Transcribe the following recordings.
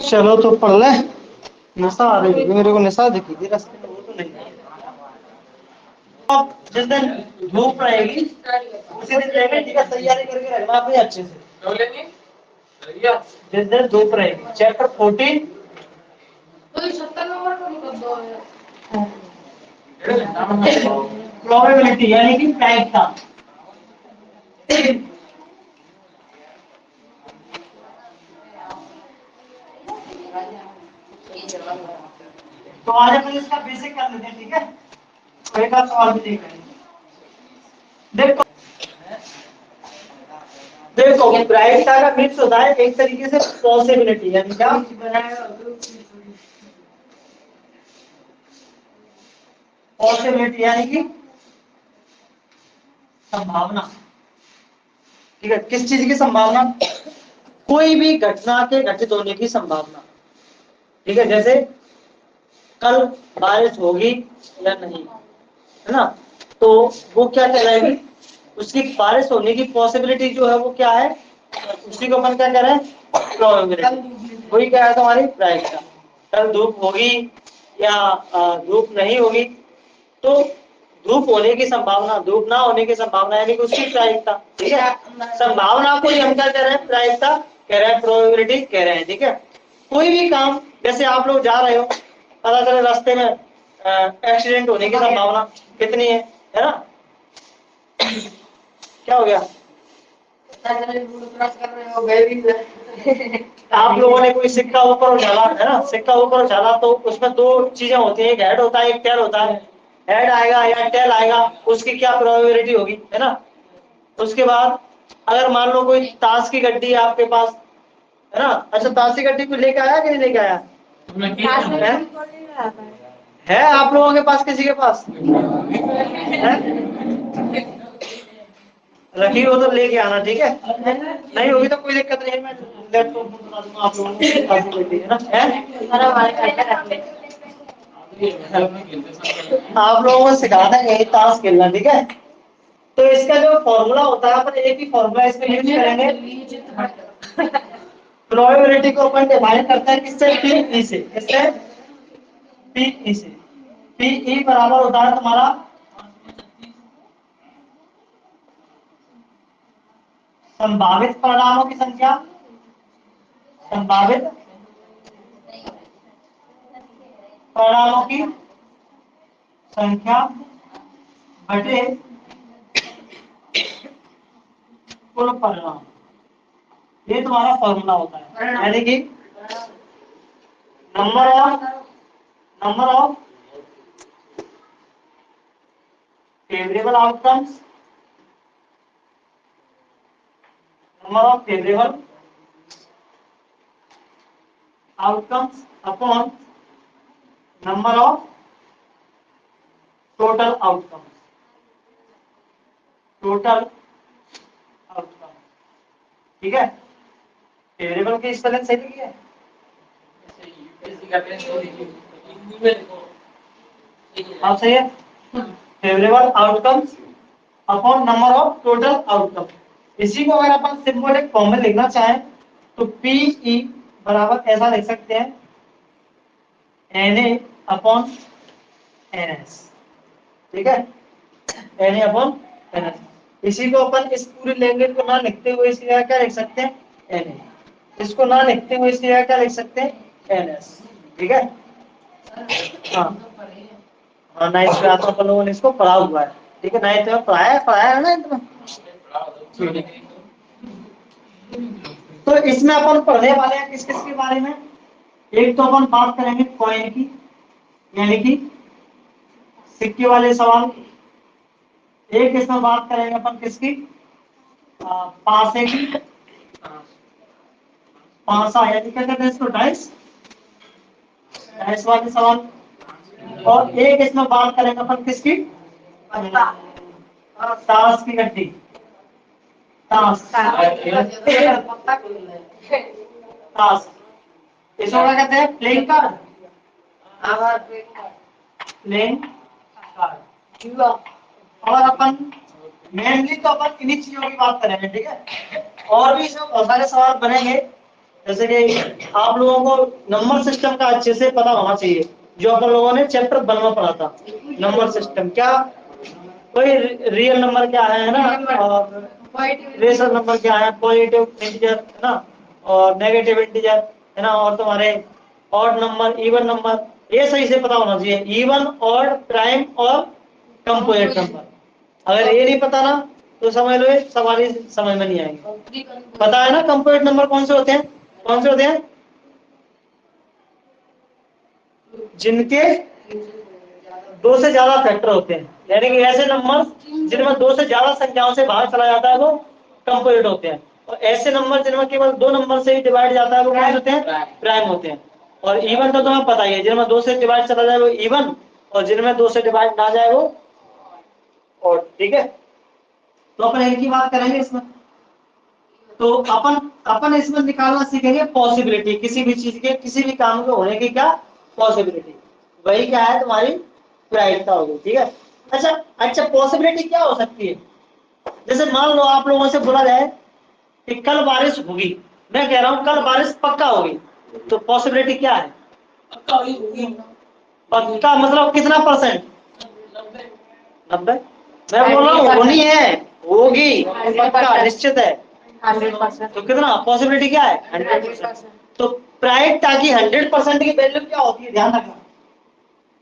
चलो तो पढ़ ले। नशा आ रही है मेरे को, नशा दिखी थी रास्ते में, वो तो नहीं। अब जिस दिन धूप रहेगी उसी दिन जाएंगे, ठीक है? तैयारी करके रखना अपनी अच्छे से। जिस दिन धूप रहेगी, चैप्टर 14 प्रोबेबिलिटी यानी कि प्रायिकता। तो आज अपन इसका बेसिक कर लेते हैं, ठीक है? तो एक आध सवाल भी देख लेंगे। देखो देखो प्रायिकता का मीन्स होता है एक तरीके से पॉसिबिलिटी, यानी क्या? पॉसिबिलिटी यानी कि संभावना। ठीक है, किस चीज की संभावना? कोई भी घटना के घटित होने की संभावना। ठीक है, जैसे कल बारिश होगी या नहीं, है ना? तो वो क्या कहलाएगी? उसकी बारिश होने की पॉसिबिलिटी जो है वो क्या है? उसी को अपन क्या कह रहे हैं? प्रोबेबिलिटी। वही क्या है तुम्हारी प्रायिकता। कल धूप होगी या धूप नहीं होगी, तो धूप होने की संभावना, धूप ना होने की संभावना, यानी कि उसकी प्रायिकता। ठीक है, संभावना को ही हम क्या कह रहे हैं? प्रायिकता कह रहे हैं, प्रोबेबिलिटी कह रहे हैं। ठीक है, कोई भी काम, जैसे आप लोग जा रहे हो, पता चले रास्ते में एक्सीडेंट होने की संभावना कितनी है ना? क्या हो गया? आप लोगों ने कोई सिक्का ऊपर उछाला, है ना? सिक्का ऊपर उछाला तो उसमें दो चीजें होती हैं, एक हेड होता है, एक टेल होता है। हेड आएगा या टेल आएगा, उसकी क्या प्रोबेबिलिटी होगी, है ना? उसके बाद अगर मान लो कोई ताश की गड्डी है आपके पास, है ना? अच्छा, ताश की गड्डी को लेके आया कि नहीं लेके आया? है आप लोगों के पास, किसी के पास है? रखी हो तो लेके आना, ठीक है? नहीं होगी तो कोई दिक्कत नहीं है, मैं लैपटॉप बता दूंगा आप लोगों को, है ना? आप लोगों को सिखाना है यही ताश खेलना, ठीक है? तो इसका जो फॉर्मूला होता है, अपन एक ही फॉर्मूला इसमें यूज करेंगे। प्रोबेबिलिटी को अपन डिफाइन करते हैं किससे? पी से। किससे? पी से। पी बराबर होता है तुम्हारा संभावित परिणामों की संख्या, संभावित परिणामों की संख्या बटे कुल परिणाम। ये तुम्हारा फॉर्मूला होता है, यानी कि number of favourable outcomes, number of favourable outcomes upon number of total outcomes. Total outcome, ठीक है? फेवरेबल की स्पेलिंग सही लिखी है? आप सही है? Favourable outcomes upon number of total outcome. इसी को अगर अपन सिंबॉलिक फॉर्म में लिखना चाहें तो पीई बराबर ऐसा लिख सकते हैं, Na अपॉन एनएस। ठीक है, Na अपॉन एनएस। इसी को अपन इस पूरी लैंग्वेज को ना लिखते हुए इसी जगह क्या लिख सकते हैं? Na। इसको ना लिखते हुए इसी जगह क्या लिख सकते हैं? एनएस। ठीक है, हाँ हाँ, नाइन्थ क्लास में अपन लोगों ने इसको पढ़ा हुआ है। ठीक है, नाइन्थ में पढ़ाया है ना इतना? तो इसमें अपन पढ़ने वाले हैं किस किस के बारे में? एक तो अपन बात करेंगे कॉइन की, यानी कि सिक्के वाले सवाल। एक इसमें बात करेंगे अपन किसकी? पासे की, पासा यानी क्या कहते हैं इसको? डाइस, डाइस वाले सवाल। और एक इसमें बात करेंगे अपन किसकी? ताश की गड्डी, ताश, ताश। इसको क्या कहते हैं? Playing card, playing card. और अपन मेनली तो अपन इन्हीं चीजों की बात करेंगे, ठीक है? और भी इसमें बहुत सारे सवाल बनेंगे, जैसे कि आप लोगों को नंबर सिस्टम का अच्छे से पता होना चाहिए, जो अपन लोगों ने चैप्टर 1 में पढ़ा था। नंबर सिस्टम क्या, कोई रियल नंबर क्या है ना, और रेशनल नंबर क्या है, पॉजिटिव इंटीजर है ना, और नेगेटिव इंटीजर है ना, और तुम्हारे ऑड नंबर, इवन नंबर, ये सही से पता होना चाहिए। इवन, ऑड, प्राइम और कंपोजिट नंबर। अगर ये नहीं पता ना तो समझ लो ये सवाल ही समझ में नहीं आएंगे। पता है ना कंपोजिट नंबर कौन से होते हैं? कौन से होते हैं? जिनके 2 से ज्यादा फैक्टर होते हैं, यानी कि ऐसे नंबर जिनमें 2 से ज्यादा संख्याओं से बाहर चला जाता है वो कंपोजिट होते हैं। और ऐसे नंबर जिनमें केवल 2 नंबर से ही डिवाइड जाता है वो कौन होते हैं? प्राइम होते हैं। और इवन तो तुम्हें पता ही है, जिनमें 2 से डिवाइड चला जाए वो इवन, और जिनमें 2 से डिवाइड ना जाए वो और। ठीक है, तो अपन एक ही बात करेंगे इसमें। तो अपन अपन इसमें निकालना सीखेंगे पॉसिबिलिटी, किसी भी चीज के, किसी भी काम के होने की क्या पॉसिबिलिटी, वही क्या है तुम्हारी प्रायिकता होगी। ठीक है, अच्छा अच्छा, पॉसिबिलिटी क्या हो सकती है? जैसे मान लो आप लोगों से बोला जाए कि कल बारिश होगी, मैं कह रहा हूं कल बारिश पक्का होगी, तो पॉसिबिलिटी क्या है? पक्का होगी। पक्का मतलब कितना परसेंट? 90। मैं बोल रहा हूँ होनी है, होगी, पक्का निश्चित है 100%। तो कितना पॉसिबिलिटी क्या है? 100%। तो प्रायिकता की 100% की वैल्यू क्या होती है, ध्यान रखना।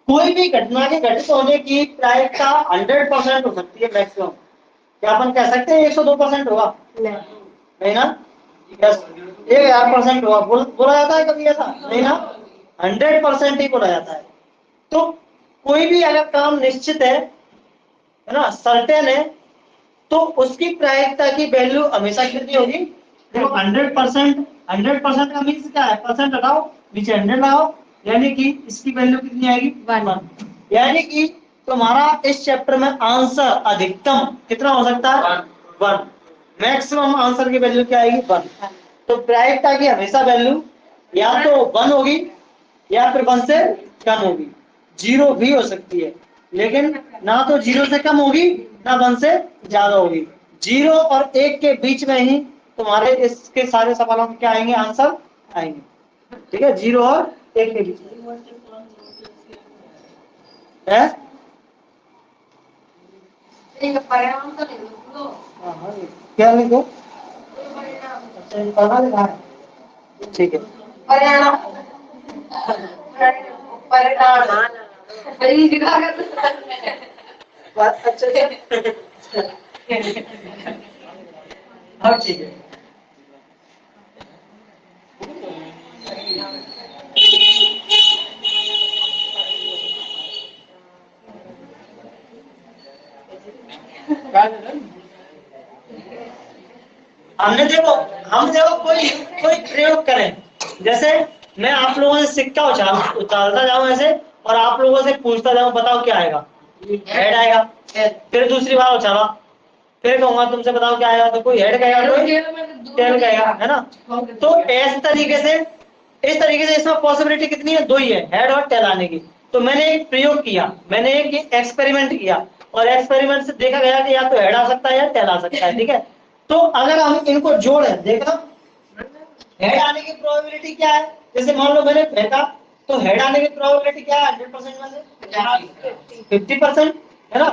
कोई भी घटना के घटित होने की प्रायिकता 100% हो सकती है मैक्सिमम। क्या अपन कह सकते हैं 102% होगा? नहीं ना, 1000% होगा बोला जाता है कभी ऐसा? नहीं ना, 100% ही बोला जाता है। तो कोई भी अगर काम निश्चित है ना, सर्टेन है, तो उसकी प्रायिकता की वैल्यू हमेशा कितनी होगी? देखो 100%, 100% का मीन्स क्या है? परसेंट लगाओ, नीचे 100 लगाओ, यानी कि इसकी वैल्यू कितनी आएगी? 1। यानी कि तुम्हारा इस चैप्टर में आंसर अधिकतम कितना हो सकता है? 1। मैक्सिमम आंसर की वैल्यू क्या आएगी? 1। तो प्रायिकता की हमेशा वैल्यू या तो 1 होगी या फिर 1 से कम होगी। 0 भी हो सकती है, लेकिन ना तो 0 से कम होगी ना 1 से ज्यादा होगी। 0 और 1 के बीच में ही तुम्हारे इसके सारे सवालों के क्या आएंगे? आंसर आएंगे। ठीक है, 0 और 1 के बीच में है। परिणाम तो नहीं लिखो। क्या लिखो? अच्छा, ये पढ़ा लिखा है, ठीक है। परिणाम, परिणाम बात अच्छा अब ठीक है। हम देखो कोई कोई प्रयोग करें, जैसे मैं आप लोगों से सिक्का उछालता जाऊं ऐसे, और आप लोगों से पूछता जाऊं बताओ क्या आएगा? हेड आएगा। फिर दूसरी बार उछाला, फिर कहूंगा तुमसे बताओ क्या आएगा, तो कोई हेड कहेगा, कोई टेल कहेगा, है ना। तो इस तरीके से इसमें पॉसिबिलिटी कितनी है? 2 ही है, हेड और टेल आने की। तो मैंने एक प्रयोग किया, मैंने एक एक्सपेरिमेंट किया, और एक्सपेरिमेंट से देखा गया कि या तो हेड आ सकता है या टेल आ सकता है। ठीक है, तो अगर हम इनको जोड़ें, देखा हेड आने की प्रोबेबिलिटी क्या है? जैसे मान लो मैंने फेंका, तो हेड आने की प्रोबेबिलिटी क्या है? 100% में से 50%, है ना।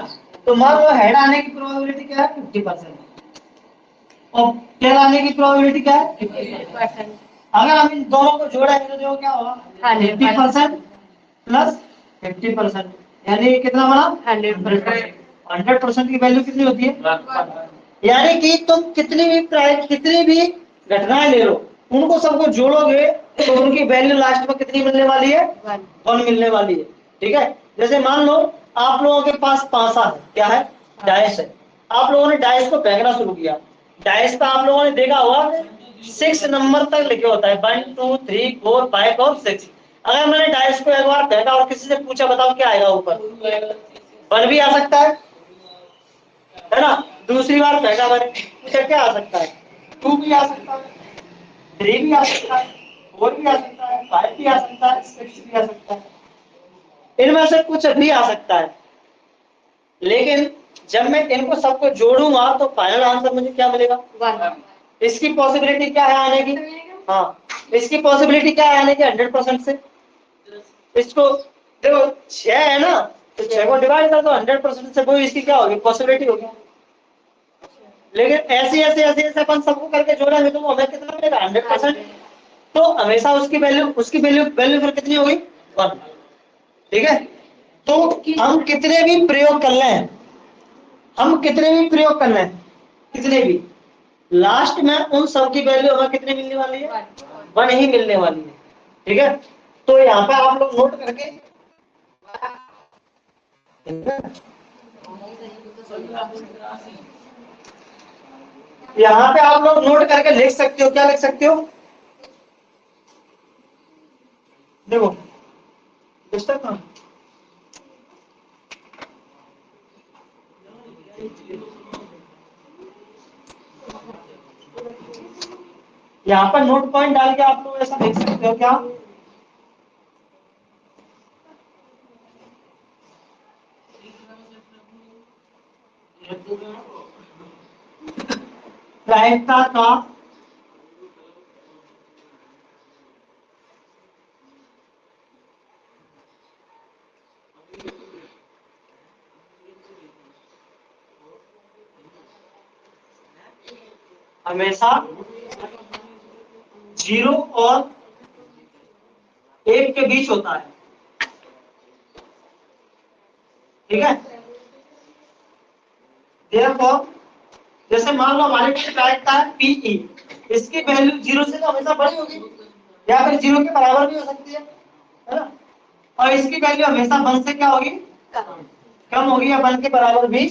तो मान लो हेड आने की प्रोबेबिलिटी क्या है? 50%। और टेल आने की प्रोबेबिलिटी क्या है? 50%। अगर हम इन दोनों को जोड़ेंगे तो देखो क्या होगा? 50% प्लस 50%, यानी कितना बना? 100%। 100% की वैल्यू कितनी होती है? यानी कि तुम कितनी भी घटनाएं ले लो, उनको सबको जोड़ोगे तो उनकी वैल्यू लास्ट में कितनी मिलने वाली है? 1 मिलने वाली है। ठीक है, जैसे मान लो आप लोगों के पास पासा है, क्या है? डाइस है। आप लोगों ने डाइस को फेंकना शुरू किया, डाइस पे आप लोगों ने देखा होगा 6 नंबर तक लिखे होता है, 1 2 3 4 5 और 6। अगर मैंने डाइस को एक बार फेंका और किसी से पूछा बताओ क्या आएगा ऊपर? 1 भी आ सकता है ना। दूसरी बार फेंका मैंने, पूछा क्या आ सकता है? 2 भी आ सकता है, 3 भी आ सकता है, 4 भी आ सकता है, 5 भी आ सकता है, 6 भी आ सकता है। इनमें से कुछ भी आ सकता है, लेकिन जब मैं इनको सबको जोड़ूंगा तो फाइनल आंसर मुझे क्या मिलेगा? 1। इसकी पॉसिबिलिटी क्या है आने की? हाँ, इसकी पॉसिबिलिटी क्या है आने की 100% से? इसको देखो 6 है ना, तो 6 को डिवाइड कर दो 100% से, कोई इसकी क्या होगी पॉसिबिलिटी होगी। लेकिन ऐसे ऐसे ऐसे ऐसे अपन सबको करके जोड़ेंगे तो हमें कितना मिलेगा 100%। तो हमेशा उसकी वैल्यू वैल्यू फिर कितनी होगी 1। ठीक है, तो हम कितने भी प्रयोग कर लें, कितने भी, लास्ट में उन सब की वैल्यू हमें कितनी मिलने वाली है 1 ही मिलने वाली है। ठीक है, तो यहाँ पे आप लोग नोट करके यहाँ पे आप लोग नोट करके लिख सकते हो, क्या लिख सकते हो, देखो डिस्टर्ब ना, यहाँ पर नोट पॉइंट डाल के आप लोग ऐसा देख सकते हो क्या, प्रायिकता का हमेशा 0 और 1 के बीच होता है। ठीक है, therefore जैसे मान लो हमारे पास प्रायिकता है पीई, इसकी वैल्यू 0 से तो हमेशा बड़ी होगी या फिर 0 के बराबर भी हो सकती है ना, और इसकी वैल्यू हमेशा 1 से क्या होगी कम होगी या 1 के बराबर भी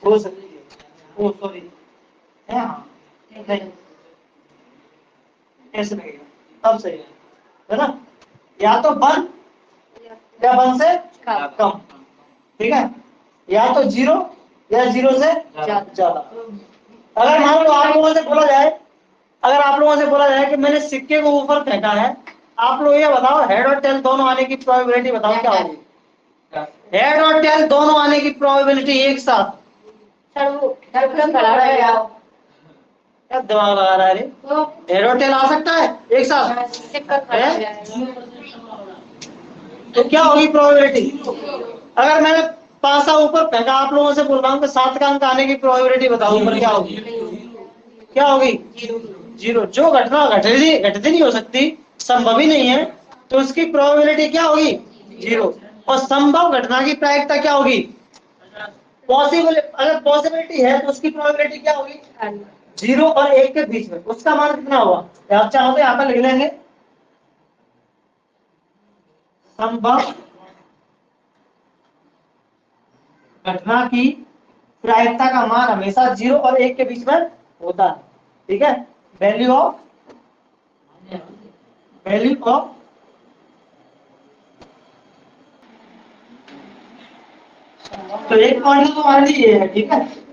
हो सकती है। ओ सॉरी, हाँ नहीं ऐसे लगेगा तब सही है ना, या तो 1 या 1 से कम। ठीक है, या तो 0 या 0 से ज्यादा। अगर मान लो आप लोगों से बोला जाए, अगर आप लोगों से बोला जाए कि मैंने सिक्के को ऊपर फेंका है, आप लोग ये बताओ हेड और टेल दोनों आने की प्रोबेबिलिटी बताओ क्या होगी। हेड और टेल दोनों आने की प्रोबेबिलिटी एक साथ, क्या दिमाग लगा रहा है रे, हेड और टेल आ सकता है एक साथ है? तो क्या होगी प्रोबेबिलिटी, अगर मैंने पासा ऊपर फेंका, आप लोगों से बोल रहा हूँ कि 7 का अंक आने की प्रोबेबिलिटी बताओ ऊपर क्या होगी, क्या होगी 0। जो घटना घटित नहीं हो सकती, संभव ही नहीं है, तो उसकी प्रोबेबिलिटी क्या होगी 0। और संभव घटना की प्रायिकता क्या होगी, पॉसिबल, अगर पॉसिबिलिटी है तो उसकी प्रोबेबिलिटी क्या होगी 0 और 1 के बीच में, उसका मान कितना होगा, आप चाहो तो यहाँ पर लिख लेंगे, संभव घटना की प्रायिकता का मान हमेशा 0 और 1 के बीच में होता है। ठीक है, वैल्यू ऑफ तो एक पॉइंट तो हमारे लिए ये है। ठीक है,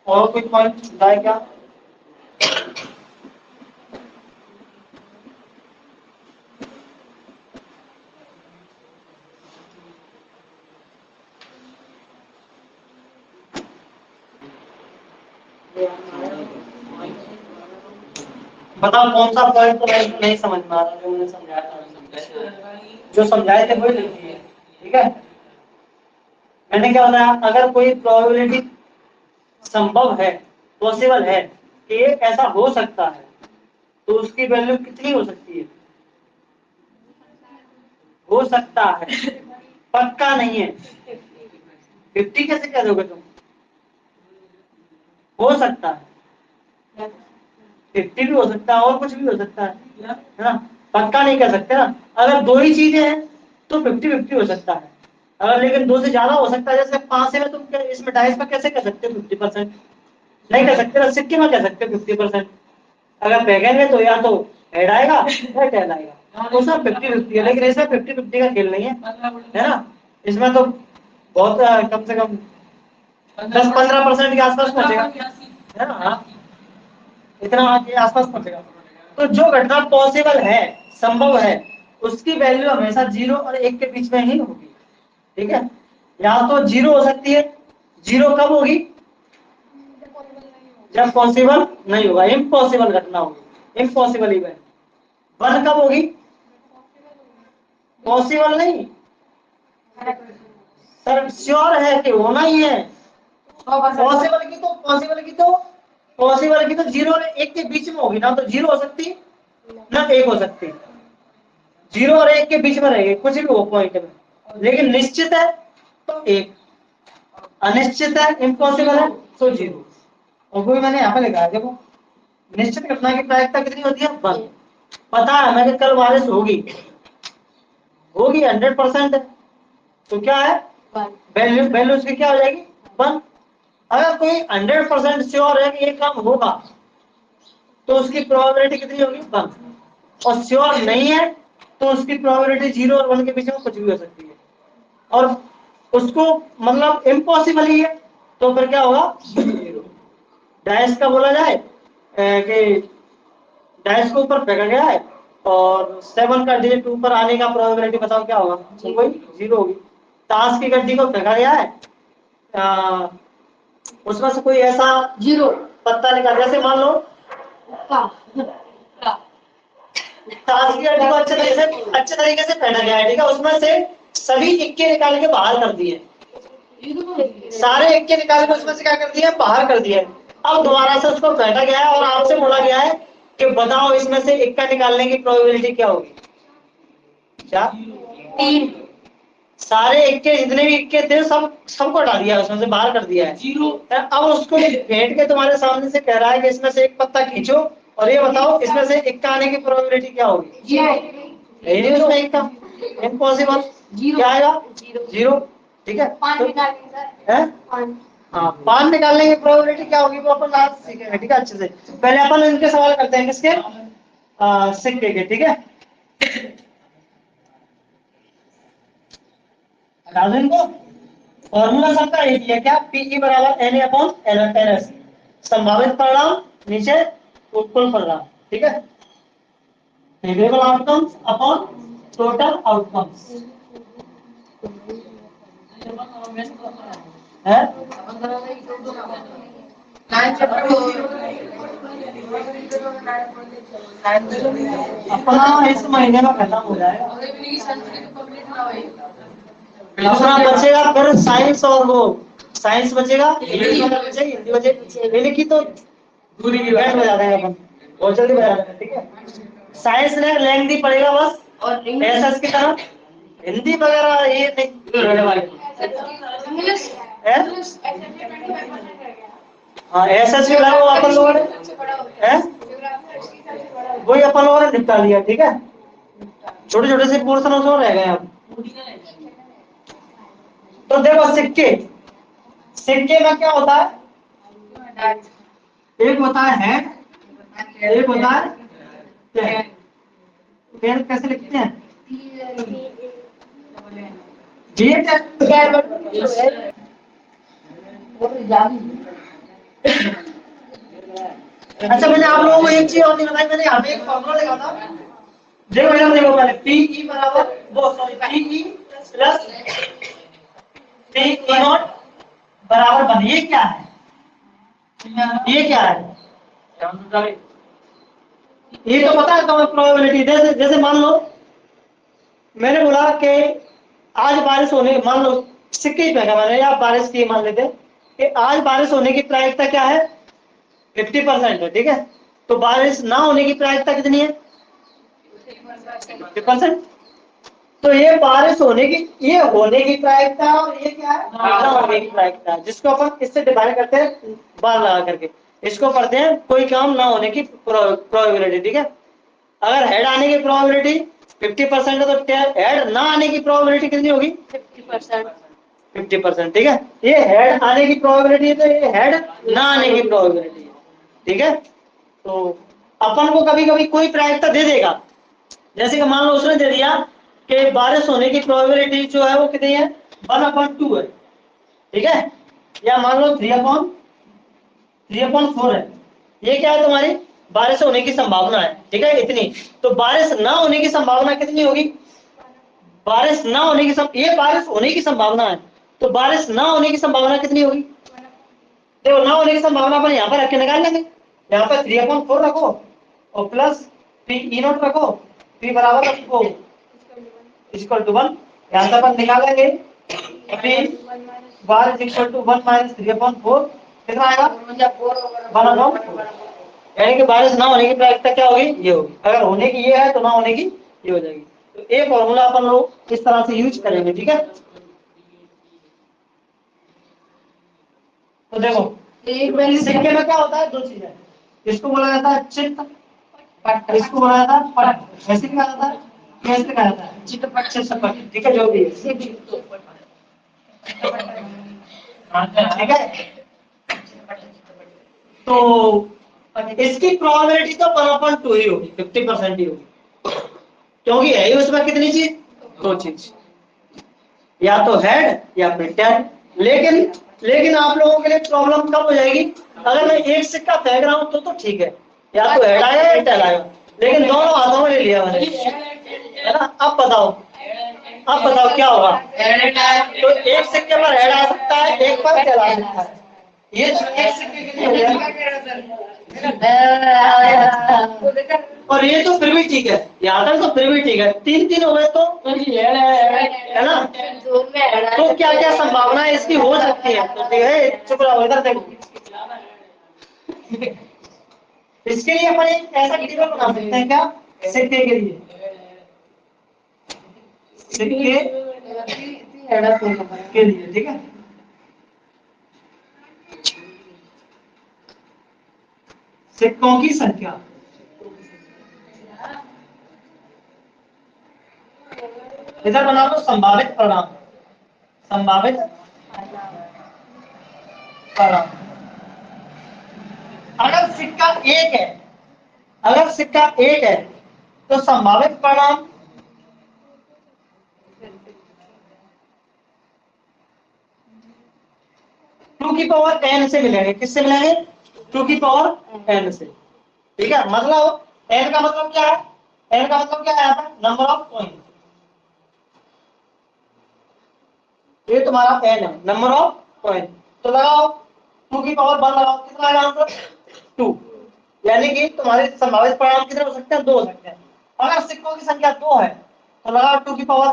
और कोई पॉइंट छूटा है क्या, बताओ कौन सा पॉइंट तो नहीं समझ में आ रहा जो मैंने समझाया था, जो समझाए थे वही लिख दिए। ठीक है, मैंने क्या बताया, अगर कोई प्रोबेबिलिटी संभव है, पॉसिबल है कि ये ऐसा हो सकता है, तो उसकी वैल्यू कितनी हो सकती है, हो सकता है, पक्का नहीं है। 50 कैसे कह दोगे तुम, हो सकता है, 50 भी हो सकता है और कुछ भी हो सकता है ना, पक्का नहीं कह सकते ना। अगर दो ही चीजें हैं तो 50-50 हो सकता है, अगर लेकिन 2 से ज्यादा हो सकता है, जैसे 5 में तुम इसमें डाइस में कैसे कह सकते हो 50%, नहीं कह सकते ना, सिक्के में कह सकते हो 50%। अगर फेंकेंगे तो या तो हेड आएगा या टेल आएगा, तो सब 50-50 है, लेकिन इसमें 50-50 का खेल नहीं है, है ना, इसमें तो बहुत कम से कम 10-15% के आसपास पहुंचेगा, है ना? हाँ, इतना के आसपास पहुंचेगा। तो जो घटना पॉसिबल है, संभव है, उसकी वैल्यू हमेशा 0 और 1 के बीच में ही होगी, ठीक है? या तो 0 हो सकती है। 0 कब होगी? जब पॉसिबल नहीं होगा, इम्पॉसिबल घटना होगी, इम्पॉसिबल इवेंट। 1 कब होगी? पॉसिबल नहीं सर, श्योर है कि होना ही है। पॉसिबल की तो 0 और 1 के बीच में होगी ना, तो 0 हो सकती ना 1 हो सकती। 0 और 1 के बीच में रहेगी, कुछ भी हो पॉइंट में, लेकिन निश्चित है तो 1, अनिश्चित है, इम्पॉसिबल है तो 0। और वो भी मैंने यहाँ पे लिखा है, देखो निश्चित घटना की प्रायिकता कितनी होती है? 1। पता है मैंने कल बारिश होगी, 100%, तो क्या है? वैल्यू वैल्यू उसकी क्या हो जाएगी? 1। अगर कोई 100% श्योर है कि ये काम होगा, तो उसकी प्रोबेबिलिटी कितनी होगी? 1। और श्योर नहीं है तो उसकी प्रोबेबिलिटी 0 और 1 के बीच में कुछ भी हो सकती है, और उसको मतलब इम्पॉसिबल ही है, तो फिर क्या होगा? 0। डायस का बोला जाए कि डायस को ऊपर फेंका गया है और 7 का डिजिट ऊपर आने का प्रोबेबिलिटी बताओ क्या होगा? वही 0 होगी। ताश की गड्डी को फेंका गया है, उसमें से कोई ऐसा 0 पत्ता निकाल, जैसे मान लो ताश की गड्डी को अच्छे तरीके से फेंका गया है, ठीक है? उसमें से सभी इक्के निकाल के बाहर कर दिए, सारे इक्के निकाल के उसमें से क्या कर दिया? बाहर कर दिया। अब दोबारा से उसको फेंका गया है और आपसे बोला गया है कि बताओ इसमें से इक्का निकालने की प्रोबेबिलिटी क्या होगी? क्या? 3। सारे इक्के जितने भी इक्के थे सबको हटा दिया, उसमें से बाहर कर दिया है, 0। अब उसको फेंट के तुम्हारे सामने से कह रहा है कि इसमें से एक पत्ता खींचो और ये बताओ इसमें से इक्का आने की प्रोबेबिलिटी क्या होगी? 0। नहीं उसमें इक्का, इम्पॉसिबल। क्या आएगा? 0, ठीक है? 5 निकालेंगे सर। हाँ, 5 निकालने की प्रोबेबिलिटी क्या होगी वो अपन आज सीखेंगे, ठीक है? अच्छे से पहले अपन इनके सवाल करते हैं, किसके? सिक्के के, ठीक है? राजन को फॉर्मूला सबका एक ही है, क्या? पीई बराबर एन अपॉन एनएस, संभावित परिणाम नीचे कुल परिणाम, ठीक है? Probable outcomes upon total outcomes है। अपना इस महीने में खत्म हो जाएगा, अपना बचेगा फिर साइंस, और वो साइंस बचेगा, हिंदी बचेगी, लिखी तो दूरी की बैठ बजा देंगे अपन, बहुत जल्दी बजा देंगे, ठीक है? साइंस ने लेंथी पड़ेगा बस, और एसएस की तरफ हिंदी वगैरह ये नहीं। हाँ, एसएस भी वो अपन लोगों ने वही अपन लोगों ने निपटा लिया, ठीक है? छोटे छोटे से पोर्शन और रह गए अब। तो देखो सिक्के, सिक्के में क्या होता है? एक होता है हेड, एक होता है टेल। टेल कैसे लिखते हैं? अच्छा, मैंने आप लोगों को एक चीज और नहीं बताई, मैंने यहाँ पे एक फॉर्मूला लिखा था, देखो मैडम, देखो पहले पीई बराबर वो sorry P E plus P naught बराबर 1। ये क्या है? ये क्या है? ये तो पता है तुम्हें प्रोबेबिलिटी। जैसे जैसे मान लो मैंने बोला कि आज बारिश होने, मान लो सिक्के ही फेंका मैंने, या बारिश की मान लेते कि आज बारिश होने की प्रायिकता क्या है? 50% है, ठीक है? तो बारिश ना होने की प्रायिकता कितनी है? 50%। तो ये बारिश होने की, ये होने की प्रायिकता, और ये क्या है? ना होने की प्रायिकता, जिसको अपन इससे डिवाइड करते हैं बार लगा करके, इसको पढ़ते हैं कोई काम ना होने की प्रोबेबिलिटी, ठीक है? अगर हेड आने की प्रोबेबिलिटी 50% है, तो हेड ना आने की प्रोबेबिलिटी कितनी होगी? 50%, ठीक है? ये हेड आने की प्रोबेबिलिटी है, तो ये हेड ना आने की प्रोबेबिलिटी है, ठीक है? तो अपन को कभी कभी कोई प्रायिकता दे देगा, जैसे कि मान लो उसने दे दिया कि बारिश होने की प्रोबेबिलिटी जो है वो कितनी है? 1/2 है, ठीक है, या मान लो 3/4 है। ये क्या है तुम्हारी बारिश होने की संभावना है, ठीक है इतनी। तो बारिश ना होने की संभावना कितनी होगी, बारिश ना होने की ये बारिश होने की संभावना है, तो बारिश ना होने की संभावना कितनी होगी, देखो ना होने की संभावना अपन यहाँ पर रख के निकाल लेंगे। यहाँ पर 3/4 रखो और प्लस P0 रखो, P बराबर रखो इक्वल टू 1, यहाँ से अपन निकालेंगे P bar equal to 1 minus 3/4 कितना आएगा 1/4, यानी कि बारिश ना होने की प्रायिकता क्या होगी, ये होगी। अगर होने की ये है तो ना होने की ये हो जाएगी। तो ये फॉर्मूला अपन लोग इस तरह से यूज करेंगे, ठीक है। तो देखो सिक्के में क्या होता है, दो चीजें, इसको बोला जाता है चित्त, इसको बोला जाता है पट। ऐसे कहा जाता है, कैसे कहा जाता है, चित्तपट चित्तपट, ठीक है जो भी है, ठीक है। तो इसकी प्रोबेबिलिटी तो 1/2 ही होगी, 50% ही होगी, क्योंकि है ही उसमें कितनी चीज, दो चीज, या तो हेड या फिर टेल। लेकिन आप लोगों के लिए प्रॉब्लम कब हो जाएगी, अगर मैं एक सिक्का फेंक रहा हूं तो ठीक है, या तो हेड आएगा या टेल आएगा, लेकिन दोनों हाथों में ले लिया मैंने, है ना। अब बताओ क्या होगा, तो एक सिक्के पर हेड आ सकता है, एक पर टेल आ सकता है, ये एक सिक्के के लिए हो गया। और ये तो फिर भी ठीक है, यहाँ तक तो फिर भी ठीक है, 3-3 हो गए तो है ना। तो क्या क्या संभावना इसकी हो सकती है, तो देखिए चुप रहो इधर देखो। इसके लिए अपन एक ऐसा टेबल बना सकते हैं क्या, सिक्के के लिए, सिक्के के लिए, ठीक है। सिक्कों की संख्या, इधर बना लो संभावित परिणाम, संभावित परिणाम। अगर सिक्का एक है, अगर सिक्का एक है तो संभावित परिणाम टू की पावर n से मिलेंगे, किससे मिलेंगे, टू की पावर n से, ठीक है। मतलब n का मतलब क्या है, n का मतलब क्या है, नंबर ऑफ कॉइन, ये तुम्हारा n है, नंबर ऑफ कॉइन। तो लगाओ टू की पावर 1 लगाओ, कितना आएगा आंसर 2, यानी कि तुम्हारे संभावित परिणाम कितने हो सकते हैं, 2 हो सकते हैं। अगर सिक्कों की संख्या 2 है तो लगाओ टू की पावर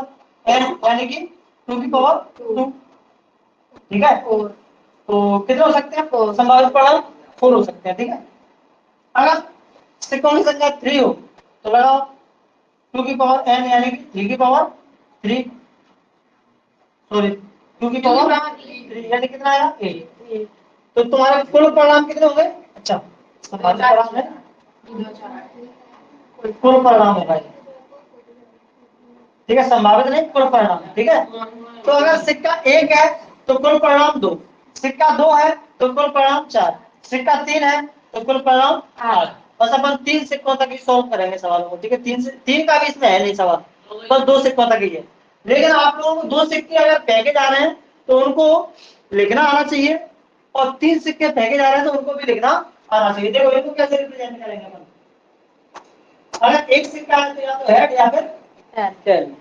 n, यानी कि टू की पावर 2, ठीक है। तो कितने हो सकते हैं, संभावित परिणाम 4 हो सकते हैं, ठीक है। अगर सिक्कों की संख्या 3 हो तो लगाओ टू की पावर n, यानी कि 3 की पावर 3, सॉरी 2 की पावर 3, यानी कितना आया 8। तो तुम्हारे कुल परिणाम कितने होंगे, अच्छा संभावित परिणाम है, कुल परिणाम होगा, ठीक है, संभावित नहीं कुल परिणाम, ठीक है। तो अगर सिक्का एक है तो कुल परिणाम 2, सिक्का 2 है तो कुल परिणाम 4, सिक्का 3 है तो कुल परिणाम 8। बस अपन 3 सिक्कों तक ही सॉल्व करेंगे सवालों को, ठीक है। 3 का भी इसमें है नहीं सवाल, बस 2 सिक्कों तक ही है। लेकिन आप लोगों को 2 सिक्के अगर फेंके जा रहे हैं तो उनको लिखना आना चाहिए, और 3 सिक्के फेंके जा रहे हैं तो उनको भी लिखना आना चाहिए। देखो इनको कैसे रिप्रेजेंट करेंगे अपन, अगर एक सिक्का है तो या तो हेड या फिर टेल।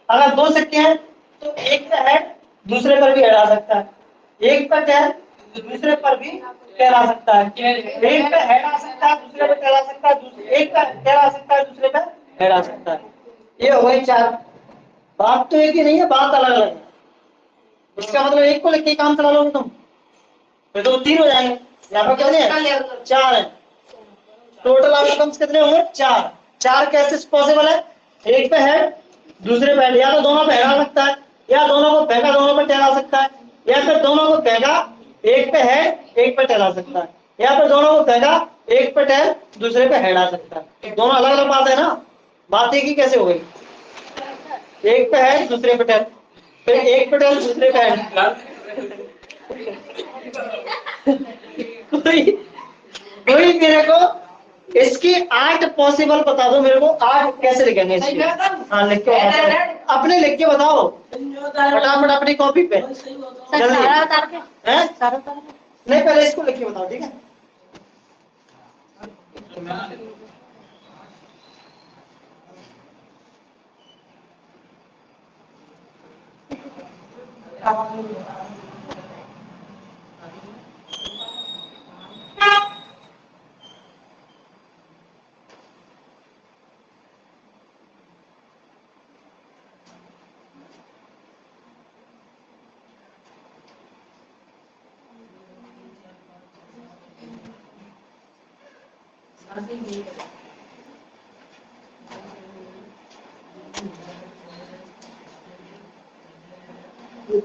अगर 2 सिक्के हैं तो एक पे हेड दूसरे पर भी हेड आ सकता है, एक पर टेल दूसरे पर भी टेल आ सकता है, एक पे हेड आ सकता है दूसरे पे टेल आ सकता है, एक पे टेल आ सकता है दूसरे पे हेड आ सकता है। ये हो गए 4। बात तो एक ही नहीं है, बात अलग अलग है। इसका मतलब एक को लेके काम चला लोगे तुम, फिर तो 3 हो जाएंगे। यहाँ पर कितने हैं, 4 है, टोटल आउटकम्स कितने होंगे, 4। 4 कैसे पॉसिबल है, एक पे हेड दूसरे पे हेड, या तो दोनों पे हेड आ सकता है, या दोनों को फेंका दोनों पे टेल आ सकता है, या फिर दोनों को फेंका एक पे हेड एक पे टेल आ सकता है, या फिर दोनों को फेंका एक पे टेल दूसरे पे हेड आ सकता है। दोनों अलग अलग बात है ना, बात एक ही कैसे हो गई, एक पे हेड दूसरे पे टेल, फिर एक पे टेल दूसरे पे हेड। कोई कोई मेरे को इसकी 8 पॉसिबल बता दो मेरे को, 8 कैसे लिखेंगे इसकी? हाँ लिख के बताओ, अपने लिख के बताओ फटाफट अपनी कॉपी पे जल्दी। हैं? नहीं पहले इसको लिख के बताओ, ठीक है?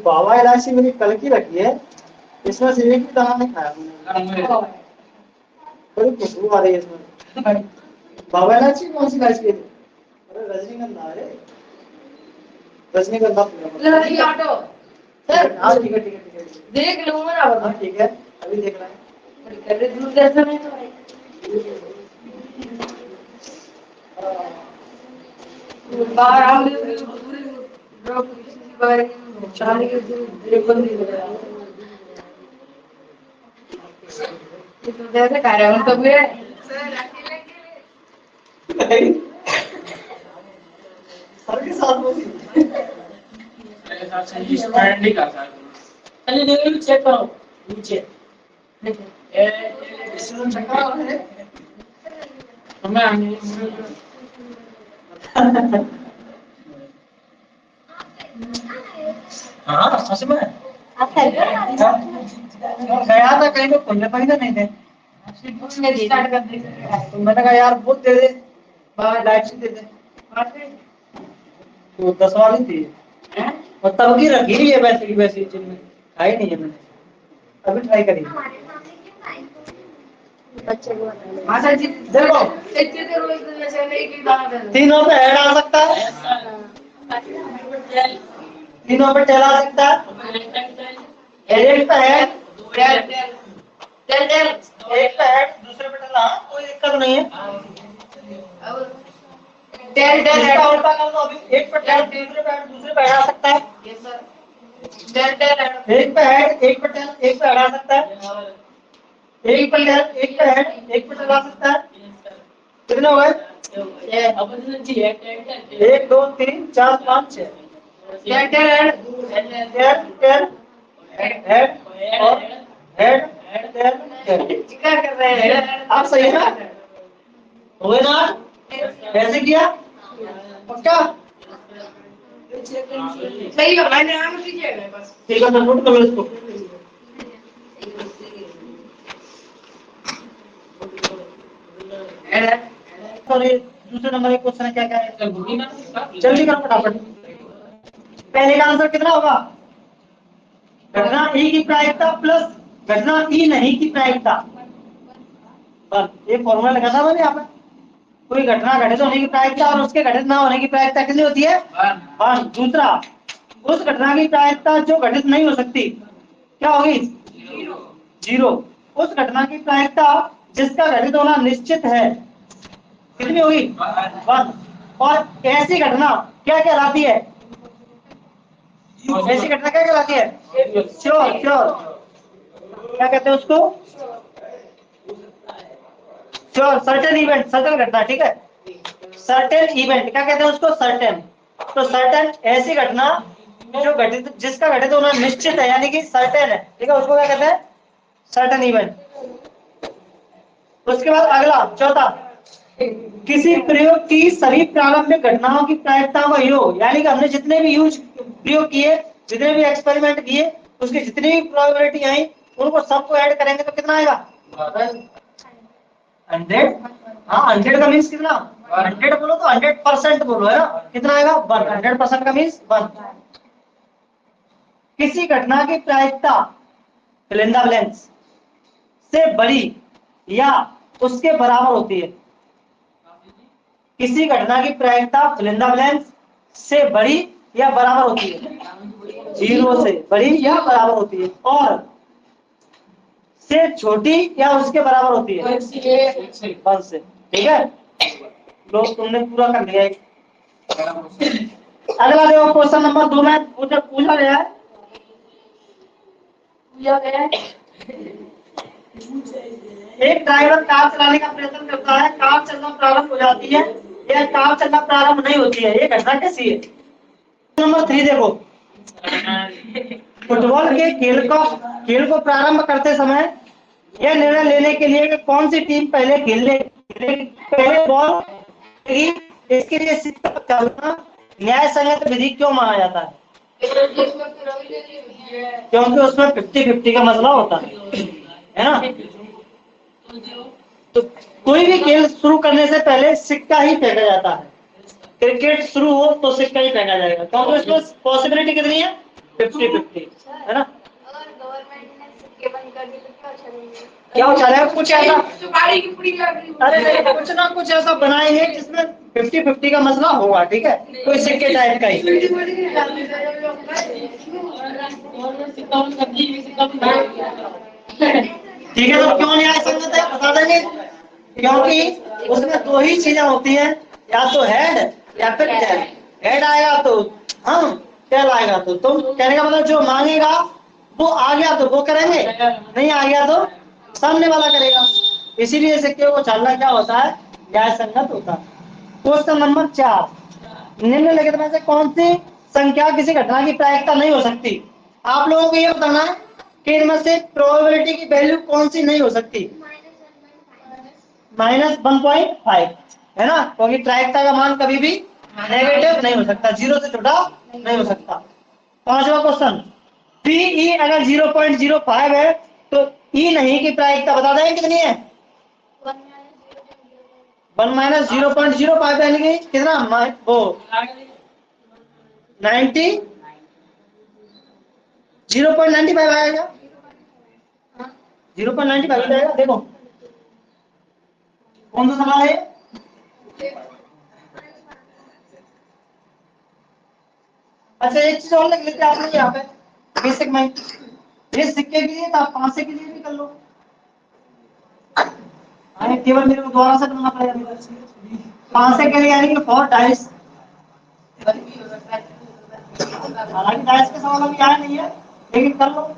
बाबा इलायची मेरी कल की रखी है, इसमें से एक भी दाना नहीं खाया हमने। बड़ी खुशबू आ रही है इसमें। बाबा इलायची कौन सी इलायची है? अरे रजनीगंधा है, रजनीगंधा। हाँ ठीक है ठीक है ठीक है, देख लूंगा ना। हाँ ठीक है, अभी देख रहा है। बाहर आओ, जैसे खा रहे हो तो भी सर के साथ बोली स्टैंड ही का था। चलिए देखो चेक करो नीचे इसमें चेक करो है मैं हाँ सच में गया था कहीं तो खुलने पाई था नहीं थे, तो मैंने कहा यार बहुत दे दे, लाइट दे दे, तो 10 वाली थी और तब की रखी हुई है वैसे की वैसी चीज में खाई नहीं है मैंने, अभी ट्राई करी। देखो तीनों पे हेड आ सकता है, तीनों पे टेल आ सकता है, एक पे हेड एक पे हेड दूसरे पे टेल, हाँ कोई दिक्कत नहीं है। टेल टेल इसका उल्टा कर दो, अभी एक पे टेल दूसरे पे हेड आ सकता है, एक पे हेड एक पे टेल एक पे हेड आ सकता है, एक पे टेल एक पे हेड एक पे टेल आ सकता है। कितने हो गए? 1 2 3 4 5 6 हेड और हेड क्या कर रहे हैं आप? सही है ना? हो गए ना? कैसे किया पक्का? सही है, मैंने नाम लीजिएगा बस, ठीक है मैं नोट कर लो इसको। सॉरी दूसरे नंबर के क्वेश्चन क्या क्या है, जल्दी करो फटाफट। पहले का आंसर कितना होगा? घटना ई की प्रायिकता प्लस घटना ई नहीं की प्रायिकता। बस ये फॉर्मूला लगा था मैंने यहाँ पे, कोई घटना घटित होने की प्रायिकता और उसके घटित ना होने की प्रायिकता कितनी होती है? 1। दूसरा, उस घटना की प्रायिकता जो घटित नहीं हो सकती क्या होगी? 0। उस घटना की प्रायिकता जिसका घटित होना निश्चित है कितनी होगी? 1। और ऐसी घटना क्या कहलाती है? ऐसी घटना क्या कहलाती है? श्योर श्योर, क्या कहते हैं उसको? श्योर, सर्टेन इवेंट, सर्टेन घटना, ठीक है। सर्टेन इवेंट क्या कहते हैं उसको? सर्टेन। तो सर्टेन ऐसी घटना जो घटित जिसका घटित होना निश्चित है यानी कि सर्टेन है, ठीक है, उसको क्या कहते हैं? Certain event. उसके बाद अगला चौथा, किसी प्रयोग की सभी प्रारंभिक घटनाओं की प्रायिकता का योग, यानी कि हमने जितने भी प्रयोग किए, जितने भी एक्सपेरिमेंट किए, उसकी जितनी भी प्रोबेबिलिटी आई उनको सबको ऐड करेंगे तो कितना आएगा? 100। हाँ 100 का मीन्स कितना? 100 बोलो तो 100% बोलो, है ना? कितना आएगा? 1। 100% का मीन्स 1। किसी घटना की प्रायिकता फिल इन द ब्लैंक्स से बड़ी या उसके बराबर होती है। किसी घटना की प्रायिकता फिल इन द ब्लैंक्स से बड़ी या बराबर होती है, 0 से बड़ी या बराबर होती है, और से छोटी या उसके बराबर होती है 1 से। ठीक है, लोग तुमने पूरा कर लिया। अगला देखो क्वेश्चन नंबर 2 में पूछा गया है, एक ड्राइवर कार चलाने का प्रयत्न करता है, कार चलना प्रारंभ हो जाती है या कार चलना प्रारंभ नहीं होती है, ये घटना कैसी है? नंबर 3 देखो, फुटबॉल के खेल को प्रारंभ करते समय यह निर्णय लेने के लिए कि कौन सी टीम पहले पहले बॉल, इसके लिए सिक्का चलना न्याय संगत विधि क्यों माना जाता है? क्योंकि उसमें 50-50 का मसला होता है ना। तो कोई भी खेल शुरू करने से पहले सिक्का ही फेंका जाता है। क्रिकेट शुरू हो तो सिक्का ही फेंका जाएगा, क्योंकि उसमें पॉसिबिलिटी कितनी है? 50-50, है ना। क्या हो रहा है? कुछ ऐसा, अरे नहीं, कुछ ना कुछ ऐसा बनाएंगे जिसमें 50-50 का मसला होगा, ठीक है, कोई सिक्के टाइप का ही। ठीक है, तो क्यों न्याय संगत है बता देंगे, क्योंकि उसमें दो ही चीजें होती हैं, या तो हेड या फिर टेल। हेड आएगा तो हम, टेल आएगा तो तुम। कहने का मतलब जो मांगेगा वो आ गया तो वो करेंगे, नहीं आ गया तो सामने वाला करेगा। इसीलिए सिक्के को चलना क्या होता है? न्याय संगत होता है। क्वेश्चन नंबर 4, निम्नलिखित में से कौन सी संख्या किसी घटना की प्रायिकता नहीं हो सकती? आप लोगों को ये बताना है कि इनमें से प्रोबेबिलिटी की वैल्यू कौन सी नहीं हो सकती? -1.5, है ना, क्योंकि प्रायिकता का मान कभी भी नेगेटिव नहीं हो सकता, 0 से छोटा नहीं हो सकता। 5वां क्वेश्चन, पीई अगर 0.05 है तो ई नहीं की प्रायिकता बता दें कितनी है? 1 - 0.05 यानी कि कितना? वो 90, 0.95 आएगा, 0.95 आएगा। देखो कौन सा सवाल है? अच्छा, एक चीज और लिख लेते हैं आप लोग यहाँ पे बेसिक में, ये सिक्के के लिए था, 5 के लिए भी कर लो। केवल मेरे को दोबारा से करना पड़ेगा। 5 के लिए यानी कि 4 डाइस, हालांकि डाइस का सवाल अभी आया नहीं है, लेकिन कर लो।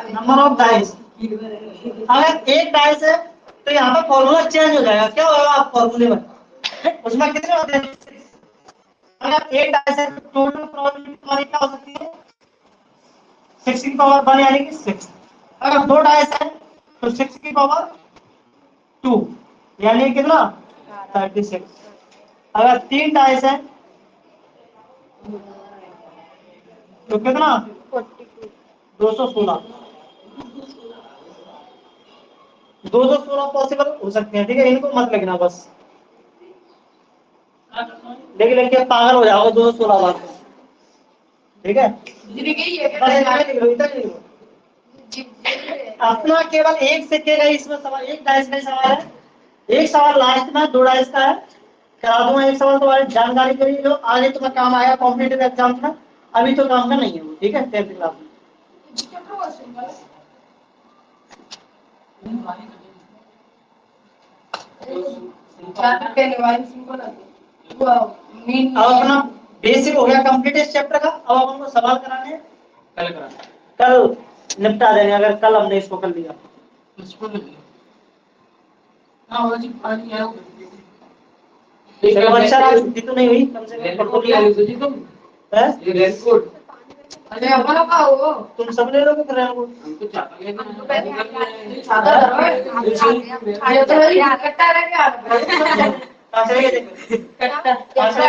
नंबर ऑफ डाइस, अगर एक डाइस है तो यहाँ पर फॉर्मूला चेंज हो जाएगा। क्या होगा आप फॉर्मूले में? उसमें कितने होते हैं? अगर एक डाइस है तो टोटल प्रोबेबिलिटी तुम्हारी क्या हो सकती है? 6 की पावर 1 यानी कि 6। अगर 2 डाइस है तो 6 की पावर 2 यानी कितना? 36। अगर 3 डाइस है तो कितना? 216। 216 पॉसिबल हो सकते हैं, ठीक है, इनको मत लिखना बस, लेकिन पागल हो जाओगे 216 बार, ठीक है। अपना केवल एक सिक्के का इसमें सवाल, एक डाइस का सवाल है, एक सवाल लास्ट में 2 डाइस का है, करा दूंगा एक सवाल तुम्हारी जानकारी के लिए जो आगे तुम्हें काम आएगा कॉम्पिटिटिव एग्जाम में, अभी तो काम का नहीं है वो, ठीक है, 10th क्लास में। अब अपना बेसिक हो गया कंप्लीट इस चैप्टर का, अब हमको सवाल कराने हैं, कल निपटा देंगे, अगर कल हमने इसको कर लिया। अच्छा रहा, छुट्टी तो नहीं हुई, कम से कम पढ़ तो लिया। अरे अपना का हो, तुम सब ले लोगे फिर हमको आयो तो यार कट्टा रह गया आचरे के कट्टा आचरे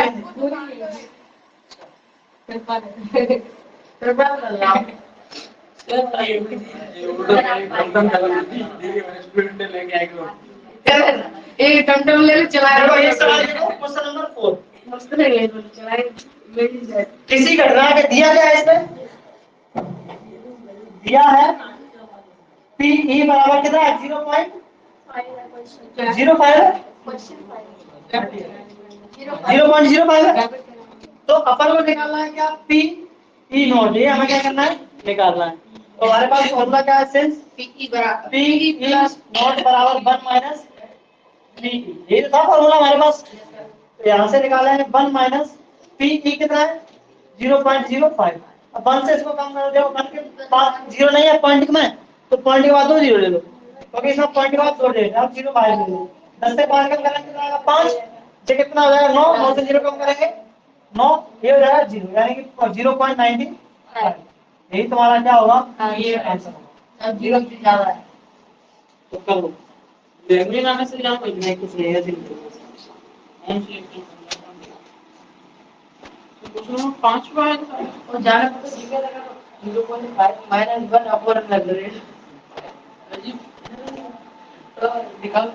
एक टमटम ले चला रहा है। क्वेश्चन नंबर 4, मस्त लगे चलाए किसी घटना के दिया गया है, इसमें दिया है पी ई बराबर कितना है? 0.5 0.05 है, 0.05 है। तो अपन को निकालना है क्या, पी ई नॉट, ये हमें क्या करना है, निकालना है। तो हमारे पास फॉर्मूला क्या है, सिंस पी ई नॉट बराबर 1 माइनस पी, ये तो था फॉर्मूला हमारे पास। तो यहाँ से निकाला है 1 माइनस पी ई कितना है 0.05। अब 1 से इसको कम कर दो, 1 के पास 0 नहीं है पॉइंट में, तो पॉइंट के बाद 2 0 ले लो, क्योंकि इसमें पॉइंट के बाद 2 ले लो, अब 0 बाहर ले लो। 10 से 5 कम करेंगे कितना आएगा 5, ये कितना हो जाएगा 9, 9 से 0 कम करेंगे 9, ये हो जाएगा 0, यानी कि 0.95। यही तुम्हारा क्या होगा, ये आंसर होगा। अब 0 से ज्यादा है तो कर लो, मेमोरी नाम से जाओ, नहीं कुछ नहीं है दिन तो 5 बार और जाने पर तो ठीक है लगा, 0.5 माइनस 1 अपर लग रही है अजीब, तो निकाल